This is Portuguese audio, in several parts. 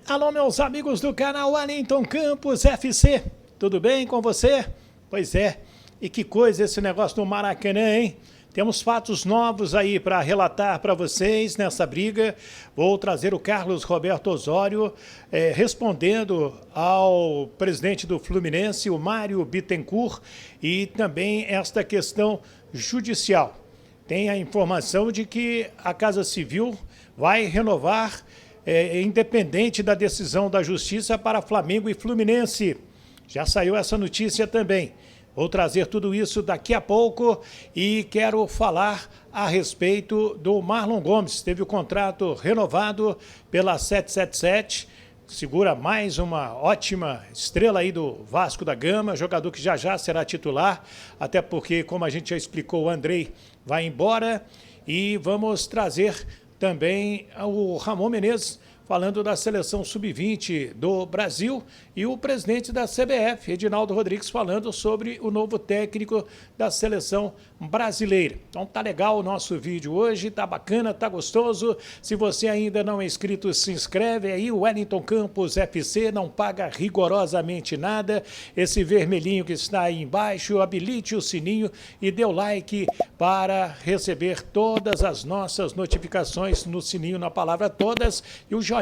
Alô, meus amigos do canal Wellington Campos FC, tudo bem com você? Pois é, e que coisa esse negócio do Maracanã, hein? Temos fatos novos aí para relatar para vocês nessa briga. Vou trazer o Carlos Roberto Osório respondendo ao presidente do Fluminense, o Mário Bittencourt, e também esta questão judicial. Tem a informação de que a Casa Civil vai renovar, independente da decisão da Justiça, para Flamengo e Fluminense. Já saiu essa notícia também. Vou trazer tudo isso daqui a pouco e quero falar a respeito do Marlon Gomes. Teve o contrato renovado pela 777, segura mais uma ótima estrela aí do Vasco da Gama, jogador que já já será titular, até porque, como a gente já explicou, o Andrei vai embora. E vamos trazer também o Ramon Menezes, falando da seleção sub-20 do Brasil, e o presidente da CBF, Edinaldo Rodrigues, falando sobre o novo técnico da seleção brasileira. Então tá legal o nosso vídeo hoje, tá bacana, tá gostoso. Se você ainda não é inscrito, se inscreve aí, o Wellington Campos FC, não paga rigorosamente nada. Esse vermelhinho que está aí embaixo, habilite o sininho e dê o like para receber todas as nossas notificações no sininho, na palavra todas, e o joinha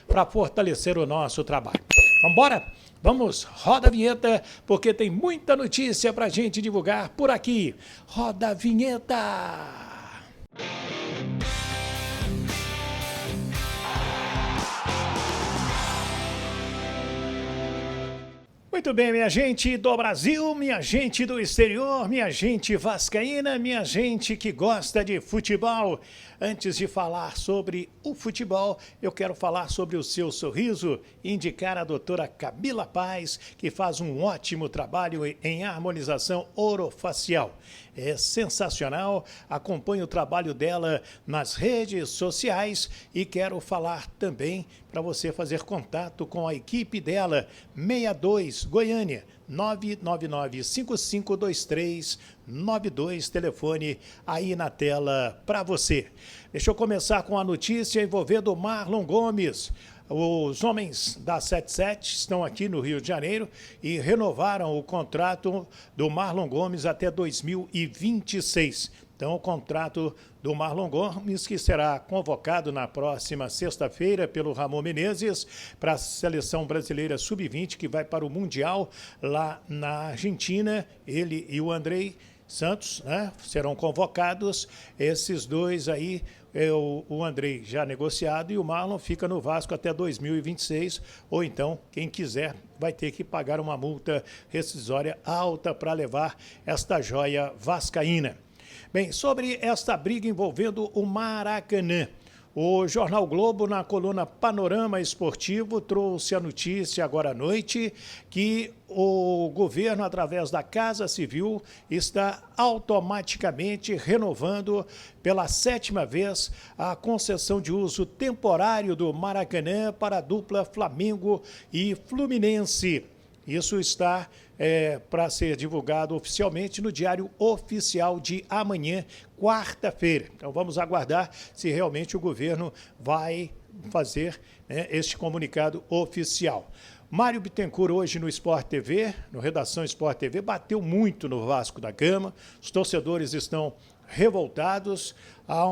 para fortalecer o nosso trabalho. Vambora? Vamos, roda a vinheta, porque tem muita notícia para a gente divulgar por aqui. Roda a vinheta! Muito bem, minha gente do Brasil, minha gente do exterior, minha gente vascaína, minha gente que gosta de futebol. Antes de falar sobre o futebol, eu quero falar sobre o seu sorriso e indicar a doutora Camila Paz, que faz um ótimo trabalho em harmonização orofacial. É sensacional, acompanho o trabalho dela nas redes sociais e quero falar também para você fazer contato com a equipe dela, 62 Goiânia, 999-5523-92, telefone aí na tela para você. Deixa eu começar com a notícia envolvendo o Marlon Gomes. Os homens da 77 estão aqui no Rio de Janeiro e renovaram o contrato do Marlon Gomes até 2026. Então, o contrato do Marlon Gomes, que será convocado na próxima sexta-feira pelo Ramon Menezes para a seleção brasileira sub-20, que vai para o Mundial lá na Argentina. Ele e o Andrei Santos, né, serão convocados. Esses dois aí, o Andrei já negociado e o Marlon fica no Vasco até 2026, ou então, quem quiser, vai ter que pagar uma multa rescisória alta para levar esta joia vascaína. Bem, sobre esta briga envolvendo o Maracanã, o Jornal Globo, na coluna Panorama Esportivo, trouxe a notícia agora à noite que o governo, através da Casa Civil, está automaticamente renovando pela 7ª vez a concessão de uso temporário do Maracanã para a dupla Flamengo e Fluminense. Isso está para ser divulgado oficialmente no Diário Oficial de amanhã, quarta-feira. Então vamos aguardar se realmente o governo vai fazer, né, este comunicado oficial. Mário Bittencourt hoje no Sport TV, no Redação Sport TV, bateu muito no Vasco da Gama. Os torcedores estão revoltados, há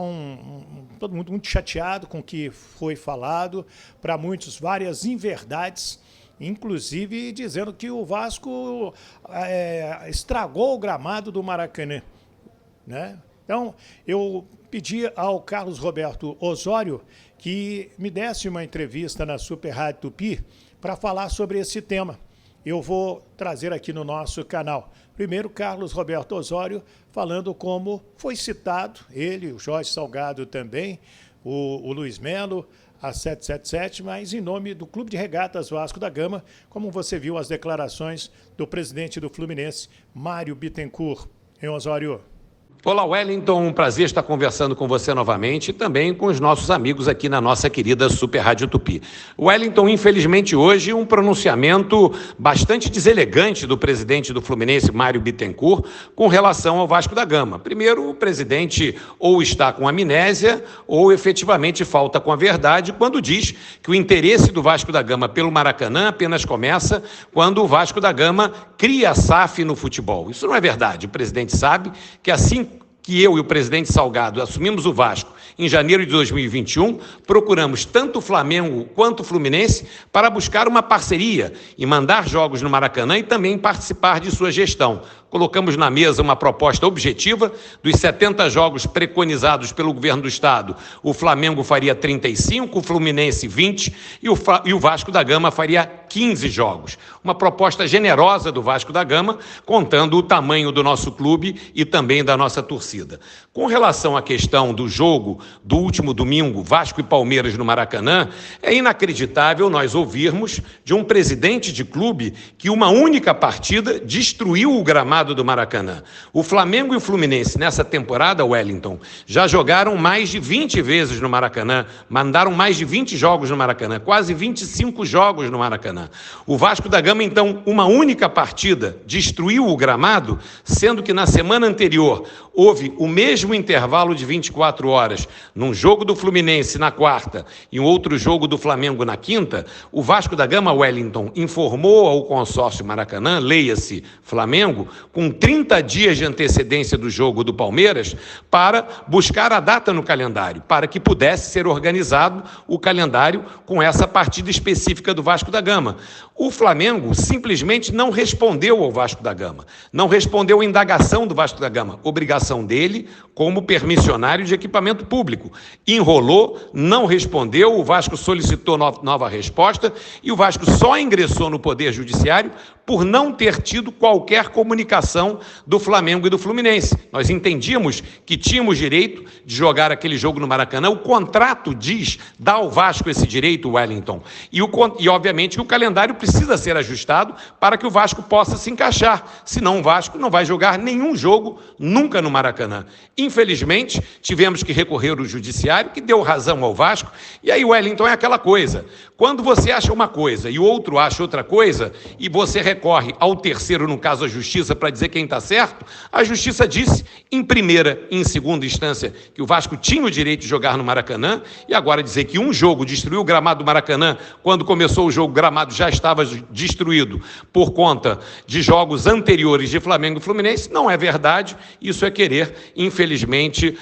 todo mundo muito chateado com o que foi falado, para muitos várias inverdades, inclusive dizendo que o Vasco estragou o gramado do Maracanã, né? Então, eu pedi ao Carlos Roberto Osório que me desse uma entrevista na Super Rádio Tupi para falar sobre esse tema. Eu vou trazer aqui no nosso canal. Primeiro, Carlos Roberto Osório falando como foi citado, ele, o Jorge Salgado também, o Luiz Melo, a 777, mas em nome do Clube de Regatas Vasco da Gama, como você viu as declarações do presidente do Fluminense, Mário Bittencourt. Hein, Osório? Olá, Wellington, um prazer estar conversando com você novamente e também com os nossos amigos aqui na nossa querida Super Rádio Tupi. Wellington, infelizmente hoje, um pronunciamento bastante deselegante do presidente do Fluminense, Mário Bittencourt, com relação ao Vasco da Gama. Primeiro, o presidente ou está com amnésia ou efetivamente falta com a verdade quando diz que o interesse do Vasco da Gama pelo Maracanã apenas começa quando o Vasco da Gama cria a SAF no futebol. Isso não é verdade. O presidente sabe que assim que eu e o presidente Salgado assumimos o Vasco em janeiro de 2021, procuramos tanto o Flamengo quanto o Fluminense para buscar uma parceria e mandar jogos no Maracanã e também participar de sua gestão. Colocamos na mesa uma proposta objetiva dos 70 jogos preconizados pelo governo do Estado. O Flamengo faria 35, o Fluminense 20 e o Vasco da Gama faria 15 jogos. Uma proposta generosa do Vasco da Gama, contando o tamanho do nosso clube e também da nossa torcida. Com relação à questão do jogo do último domingo, Vasco e Palmeiras no Maracanã, é inacreditável nós ouvirmos de um presidente de clube que uma única partida destruiu o gramado do Maracanã. O Flamengo e o Fluminense nessa temporada, Wellington, já jogaram mais de 20 vezes no Maracanã, mandaram mais de 20 jogos no Maracanã, quase 25 jogos no Maracanã. O Vasco da Gama, então, uma única partida destruiu o gramado, sendo que na semana anterior houve o mesmo intervalo de 24 horas num jogo do Fluminense na quarta e um outro jogo do Flamengo na quinta. O Vasco da Gama, Wellington, informou ao consórcio Maracanã, leia-se Flamengo, com 30 dias de antecedência do jogo do Palmeiras, para buscar a data no calendário, para que pudesse ser organizado o calendário com essa partida específica do Vasco da Gama. O Flamengo simplesmente não respondeu ao Vasco da Gama, não respondeu à indagação do Vasco da Gama, obrigação dele como permissionário de equipamento público. Enrolou, não respondeu, o Vasco solicitou nova resposta e o Vasco só ingressou no Poder Judiciário por não ter tido qualquer comunicação do Flamengo e do Fluminense. Nós entendíamos que tínhamos direito de jogar aquele jogo no Maracanã, o contrato dá ao Vasco esse direito, Wellington, e obviamente o calendário precisa ser ajustado para que o Vasco possa se encaixar, senão o Vasco não vai jogar nenhum jogo nunca no Maracanã. Infelizmente, tivemos que recorrer ao Judiciário, que deu razão ao Vasco, e aí, Wellington, é aquela coisa, quando você acha uma coisa e o outro acha outra coisa, e você recorre ao terceiro, no caso a Justiça, para dizer quem está certo, a Justiça disse, em primeira e em segunda instância, que o Vasco tinha o direito de jogar no Maracanã, e agora dizer que um jogo destruiu o gramado do Maracanã, quando começou o jogo, o gramado já estava destruído por conta de jogos anteriores de Flamengo e Fluminense, não é verdade, isso é querer, infelizmente,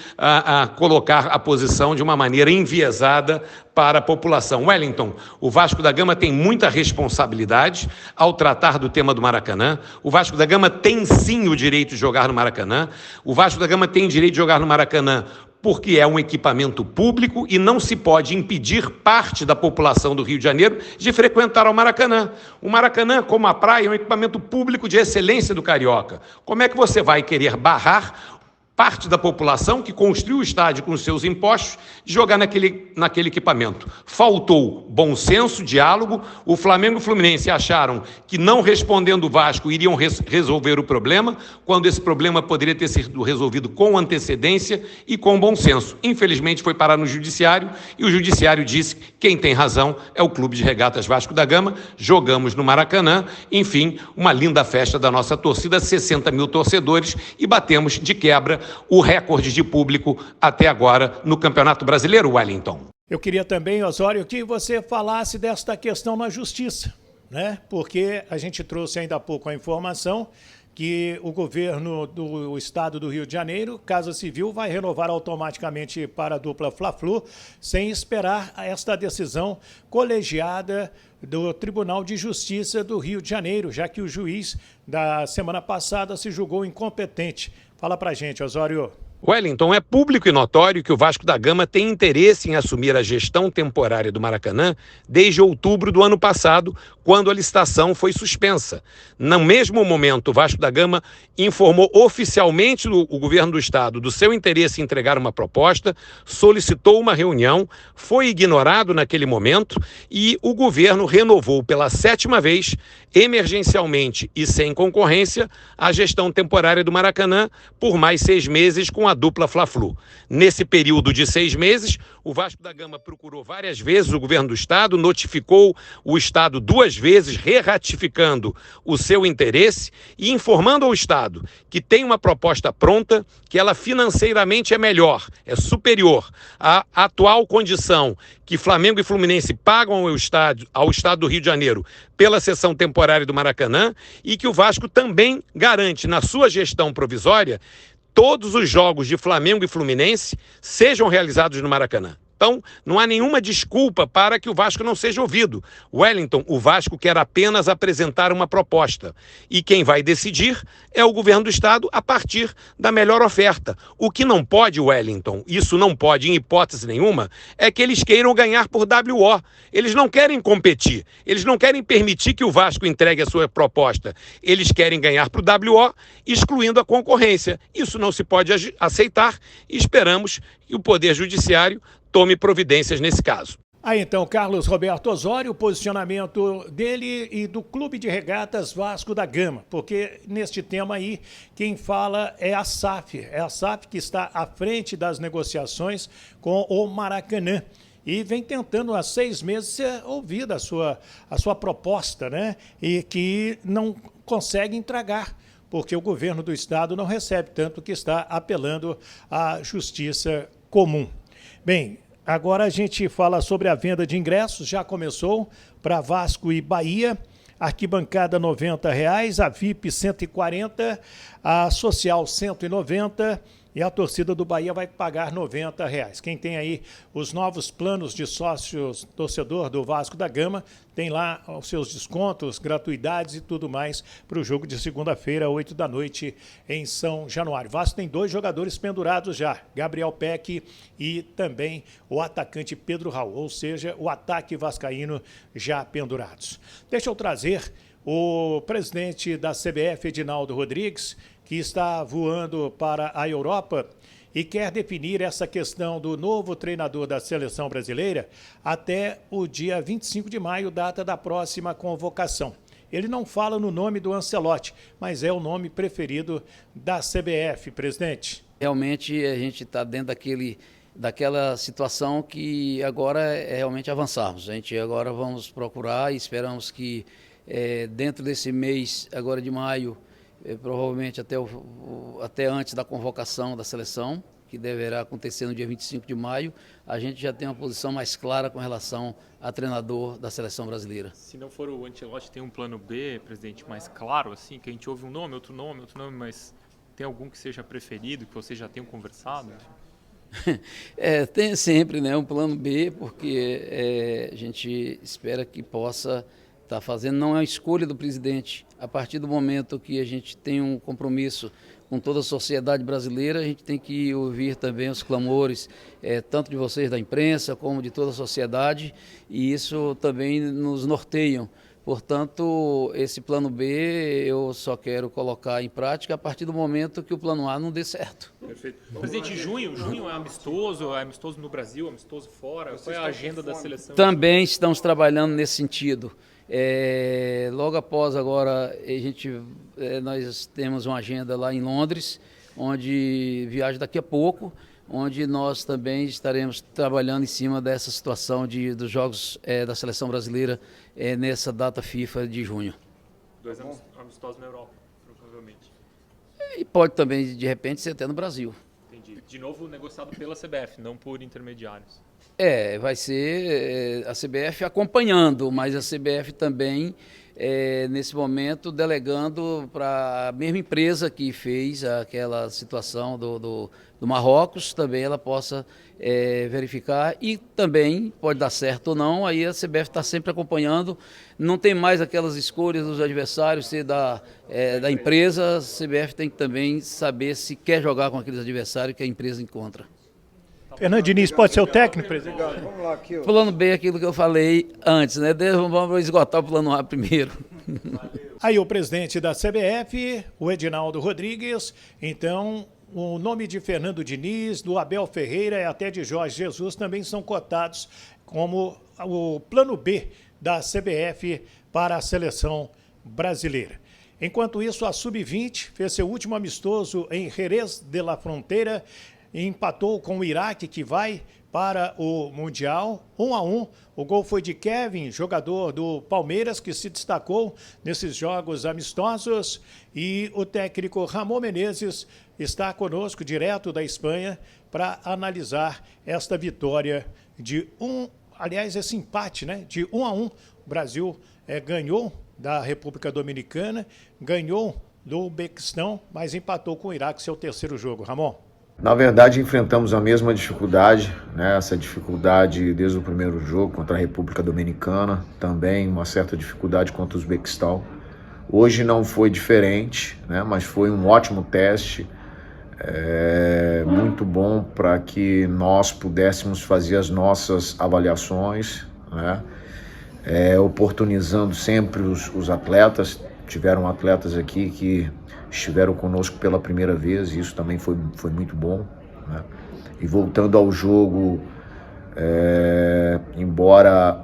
colocar a posição de uma maneira enviesada para a população. Wellington, o Vasco da Gama tem muita responsabilidade ao tratar do tema do Maracanã. O Vasco da Gama tem sim o direito de jogar no Maracanã. O Vasco da Gama tem direito de jogar no Maracanã porque é um equipamento público e não se pode impedir parte da população do Rio de Janeiro de frequentar o Maracanã. O Maracanã, como a praia, é um equipamento público de excelência do Carioca. Como é que você vai querer barrar parte da população que construiu o estádio com os seus impostos de jogar naquele equipamento? Faltou bom senso, diálogo. O Flamengo e o Fluminense acharam que não respondendo o Vasco iriam resolver o problema, quando esse problema poderia ter sido resolvido com antecedência e com bom senso. Infelizmente foi parar no Judiciário e o Judiciário disse que quem tem razão é o Clube de Regatas Vasco da Gama. Jogamos no Maracanã, enfim, uma linda festa da nossa torcida, 60 mil torcedores, e batemos de quebra o recorde de público até agora no Campeonato Brasileiro, Wellington. Eu queria também, Osório, que você falasse desta questão na Justiça, né? Porque a gente trouxe ainda há pouco a informação que o governo do estado do Rio de Janeiro, Casa Civil, vai renovar automaticamente para a dupla Fla-Flu, sem esperar esta decisão colegiada do Tribunal de Justiça do Rio de Janeiro, já que o juiz da semana passada se julgou incompetente. Fala pra gente, Osório. Wellington, é público e notório que o Vasco da Gama tem interesse em assumir a gestão temporária do Maracanã desde outubro do ano passado, quando a licitação foi suspensa. No mesmo momento, o Vasco da Gama informou oficialmente o governo do estado do seu interesse em entregar uma proposta, solicitou uma reunião, foi ignorado naquele momento e o governo renovou pela 7ª vez, emergencialmente e sem concorrência, a gestão temporária do Maracanã por mais 6 meses com a dupla Fla-Flu. Nesse período de 6 meses, o Vasco da Gama procurou várias vezes o governo do estado, notificou o estado 2 vezes, reratificando o seu interesse e informando ao estado que tem uma proposta pronta, que ela financeiramente é melhor, é superior à atual condição que Flamengo e Fluminense pagam ao estado do Rio de Janeiro pela cessão temporária do Maracanã e que o Vasco também garante na sua gestão provisória todos os jogos de Flamengo e Fluminense sejam realizados no Maracanã. Então, não há nenhuma desculpa para que o Vasco não seja ouvido. Wellington, o Vasco quer apenas apresentar uma proposta. E quem vai decidir é o governo do estado a partir da melhor oferta. O que não pode, Wellington, isso não pode em hipótese nenhuma, é que eles queiram ganhar por WO. Eles não querem competir. Eles não querem permitir que o Vasco entregue a sua proposta. Eles querem ganhar por WO, excluindo a concorrência. Isso não se pode aceitar e esperamos que o Poder Judiciário tome providências nesse caso. Aí então, Carlos Roberto Osório, o posicionamento dele e do Clube de Regatas Vasco da Gama, porque neste tema aí, quem fala é a SAF que está à frente das negociações com o Maracanã. E vem tentando há 6 meses ser ouvida a sua proposta, né? E que não consegue entregar, porque o governo do estado não recebe, tanto que está apelando à justiça comum. Bem, agora a gente fala sobre a venda de ingressos, já começou para Vasco e Bahia, arquibancada R$ 90,00, a VIP R$ 140, a social R$ 190 e a torcida do Bahia vai pagar R$ 90,00. Quem tem aí os novos planos de sócios torcedor do Vasco da Gama, tem lá os seus descontos, gratuidades e tudo mais para o jogo de segunda-feira, 8 da noite, em São Januário. O Vasco tem 2 jogadores pendurados já, Gabriel Peck e também o atacante Pedro Raul, ou seja, o ataque vascaíno já pendurados. Deixa eu trazer o presidente da CBF, Edinaldo Rodrigues, que está voando para a Europa e quer definir essa questão do novo treinador da seleção brasileira até o dia 25 de maio, data da próxima convocação. Ele não fala no nome do Ancelotti, mas é o nome preferido da CBF, presidente. Realmente a gente está dentro daquela situação que agora é realmente avançarmos. A gente agora vamos procurar e esperamos que dentro desse mês agora de maio, provavelmente até antes da convocação da seleção, que deverá acontecer no dia 25 de maio, a gente já tem uma posição mais clara com relação a treinador da seleção brasileira. Se não for o Ancelotti, tem um plano B, presidente, mais claro, assim, que a gente ouve um nome, outro nome, mas tem algum que seja preferido, que vocês já tenham conversado? Tem sempre, né, um plano B, porque a gente espera que possa estar fazendo, não é uma escolha do presidente. A partir do momento que a gente tem um compromisso com toda a sociedade brasileira, a gente tem que ouvir também os clamores, tanto de vocês da imprensa, como de toda a sociedade, e isso também nos norteiam. Portanto, esse plano B eu só quero colocar em prática a partir do momento que o plano A não dê certo. Perfeito. Presidente, junho é amistoso no Brasil, amistoso fora? Qual é a agenda da seleção? Também estamos trabalhando nesse sentido. Logo após agora, nós temos uma agenda lá em Londres, onde viaja daqui a pouco, onde nós também estaremos trabalhando em cima dessa situação dos jogos da seleção brasileira nessa data FIFA de junho. 2 amistosos na Europa, provavelmente. E pode também, de repente, ser até no Brasil. Entendi. De novo negociado pela CBF, não por intermediários. Vai ser a CBF acompanhando, mas a CBF também nesse momento, delegando para a mesma empresa que fez aquela situação do Marrocos, também ela possa verificar e também pode dar certo ou não, aí a CBF está sempre acompanhando, não tem mais aquelas escolhas dos adversários ser da empresa, a CBF tem que também saber se quer jogar com aqueles adversários que a empresa encontra. Fernando Diniz pode ser o técnico, presidente? Vamos lá aqui, ó. Plano B é aquilo que eu falei antes, né? Vamos esgotar o plano A primeiro. Aí o presidente da CBF, o Edinaldo Rodrigues, então o nome de Fernando Diniz, do Abel Ferreira e até de Jorge Jesus também são cotados como o plano B da CBF para a seleção brasileira. Enquanto isso, a Sub-20 fez seu último amistoso em Jerez de la Frontera, e empatou com o Iraque, que vai para o Mundial, 1-1. O gol foi de Kevin, jogador do Palmeiras, que se destacou nesses jogos amistosos. E o técnico Ramon Menezes está conosco, direto da Espanha, para analisar esta vitória de esse empate, né? De 1-1. O Brasil ganhou da República Dominicana, ganhou do Uzbequistão, mas empatou com o Iraque, seu terceiro jogo. Ramon? Na verdade, enfrentamos a mesma dificuldade, né? Essa dificuldade desde o primeiro jogo contra a República Dominicana, também uma certa dificuldade contra o Uzbequistão. Hoje não foi diferente, né? Mas foi um ótimo teste, muito bom para que nós pudéssemos fazer as nossas avaliações, né? Oportunizando sempre os atletas. Tiveram atletas aqui que estiveram conosco pela primeira vez, e isso também foi muito bom, né? E voltando ao jogo, embora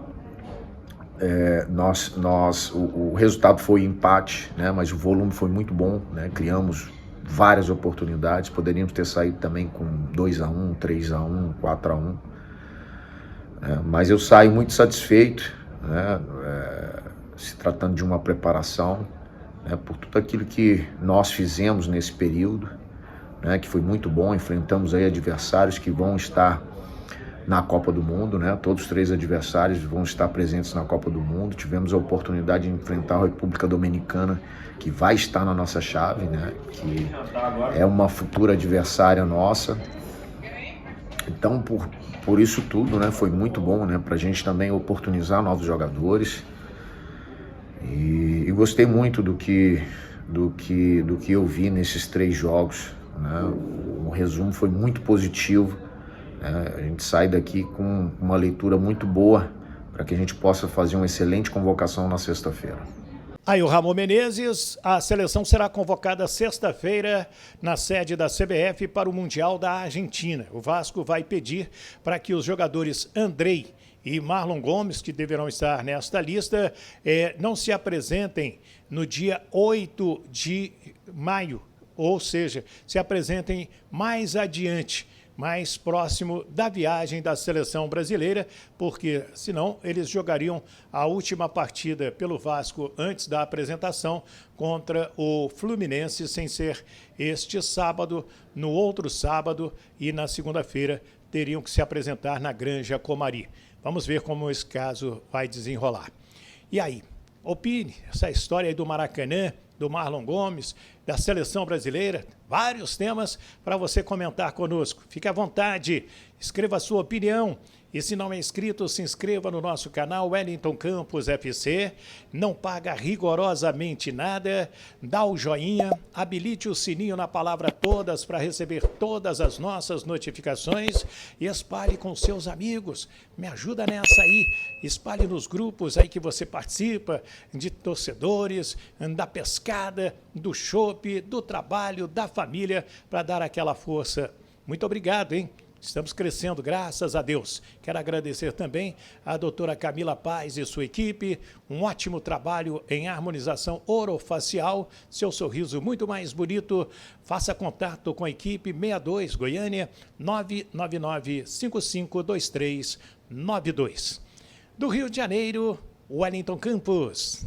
o resultado foi empate, né? Mas o volume foi muito bom, né? Criamos várias oportunidades, poderíamos ter saído também com 2-1, 3-1, 4-1, mas eu saio muito satisfeito, né? Se tratando de uma preparação, né, por tudo aquilo que nós fizemos nesse período, né, que foi muito bom. Enfrentamos aí adversários que vão estar na Copa do Mundo, né? Todos os 3 adversários vão estar presentes na Copa do Mundo. Tivemos a oportunidade de enfrentar a República Dominicana, que vai estar na nossa chave, né? Que é uma futura adversária nossa. Então, por isso tudo, né, foi muito bom, né, para a gente também oportunizar novos jogadores. E gostei muito do que eu vi nesses 3 jogos, né? O resumo foi muito positivo, né? A gente sai daqui com uma leitura muito boa para que a gente possa fazer uma excelente convocação na sexta-feira. Aí o Ramon Menezes, a seleção será convocada sexta-feira na sede da CBF para o Mundial da Argentina. O Vasco vai pedir para que os jogadores Andrei e Marlon Gomes, que deverão estar nesta lista, não se apresentem no dia 8 de maio, ou seja, se apresentem mais adiante, mais próximo da viagem da seleção brasileira, porque senão eles jogariam a última partida pelo Vasco antes da apresentação contra o Fluminense, sem ser este sábado, no outro sábado, e na segunda-feira teriam que se apresentar na Granja Comari. Vamos ver como esse caso vai desenrolar. E aí, opine essa história aí do Maracanã, do Marlon Gomes, da seleção brasileira, vários temas para você comentar conosco. Fique à vontade, escreva a sua opinião. E se não é inscrito, se inscreva no nosso canal Wellington Campos FC. Não paga rigorosamente nada. Dá o joinha, habilite o sininho na palavra todas para receber todas as nossas notificações e espalhe com seus amigos. Me ajuda nessa aí. Espalhe nos grupos aí que você participa, de torcedores, da pescada, do chopp, do trabalho, da família, para dar aquela força. Muito obrigado, hein? Estamos crescendo, graças a Deus. Quero agradecer também à doutora Camila Paz e sua equipe. Um ótimo trabalho em harmonização orofacial. Seu sorriso muito mais bonito. Faça contato com a equipe 62 Goiânia 999-552392. Do Rio de Janeiro, Wellington Campos.